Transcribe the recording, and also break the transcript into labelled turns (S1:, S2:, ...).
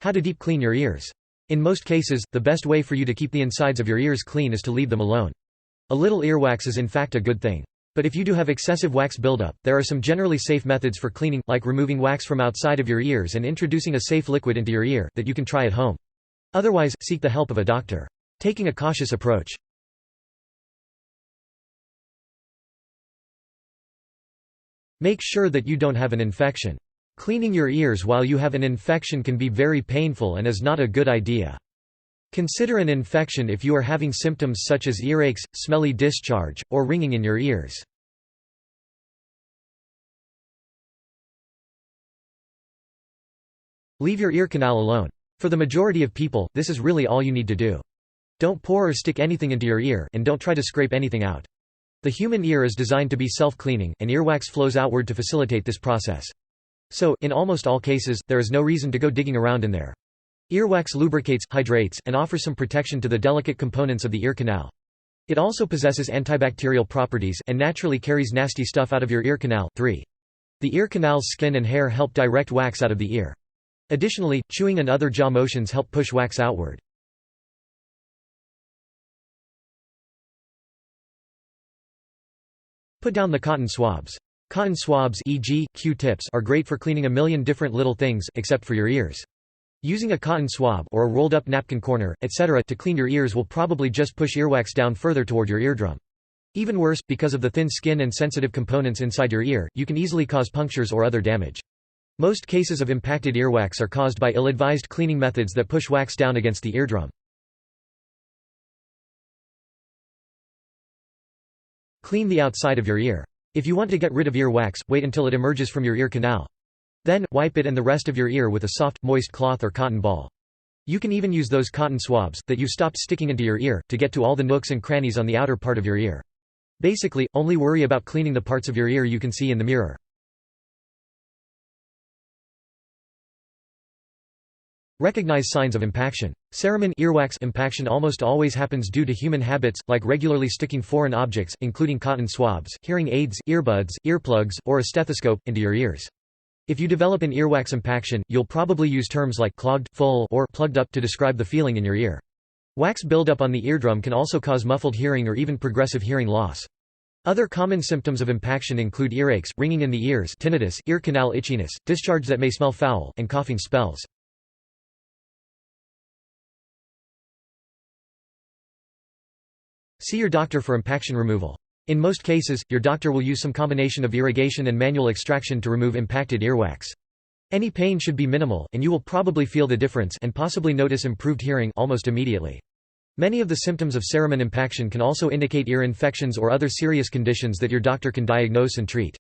S1: How to deep clean your ears. In most cases, the best way for you to keep the insides of your ears clean is to leave them alone. A little earwax is in fact a good thing. But if you do have excessive wax buildup, there are some generally safe methods for cleaning, like removing wax from outside of your ears and introducing a safe liquid into your ear, that you can try at home. Otherwise, seek the help of a doctor. Taking a cautious approach. Make sure that you don't have an infection. Cleaning your ears while you have an infection can be very painful and is not a good idea. Consider an infection if you are having symptoms such as earaches, smelly discharge, or ringing in your ears. Leave your ear canal alone. For the majority of people, this is really all you need to do. Don't pour or stick anything into your ear, and don't try to scrape anything out. The human ear is designed to be self-cleaning, and earwax flows outward to facilitate this process. So, in almost all cases, there is no reason to go digging around in there. Earwax lubricates, hydrates, and offers some protection to the delicate components of the ear canal. It also possesses antibacterial properties, and naturally carries nasty stuff out of your ear canal. 3. The ear canal's skin and hair help direct wax out of the ear. Additionally, chewing and other jaw motions help push wax outward. Put down the cotton swabs. Cotton swabs, e.g., Q-tips, are great for cleaning a million different little things, except for your ears. Using a cotton swab, or a rolled-up napkin corner, etc. to clean your ears will probably just push earwax down further toward your eardrum. Even worse, because of the thin skin and sensitive components inside your ear, you can easily cause punctures or other damage. Most cases of impacted earwax are caused by ill-advised cleaning methods that push wax down against the eardrum. Clean the outside of your ear. If you want to get rid of earwax, wait until it emerges from your ear canal. Then, wipe it and the rest of your ear with a soft, moist cloth or cotton ball. You can even use those cotton swabs, that you've stopped sticking into your ear, to get to all the nooks and crannies on the outer part of your ear. Basically, only worry about cleaning the parts of your ear you can see in the mirror. Recognize signs of impaction. Cerumen earwax impaction almost always happens due to human habits, like regularly sticking foreign objects, including cotton swabs, hearing aids, earbuds, earplugs, or a stethoscope, into your ears. If you develop an earwax impaction, you'll probably use terms like clogged, full, or plugged up to describe the feeling in your ear. Wax buildup on the eardrum can also cause muffled hearing or even progressive hearing loss. Other common symptoms of impaction include earaches, ringing in the ears, tinnitus, ear canal itchiness, discharge that may smell foul, and coughing spells. See your doctor for impaction removal. In most cases, your doctor will use some combination of irrigation and manual extraction to remove impacted earwax. Any pain should be minimal, and you will probably feel the difference and possibly notice improved hearing almost immediately. Many of the symptoms of cerumen impaction can also indicate ear infections or other serious conditions that your doctor can diagnose and treat.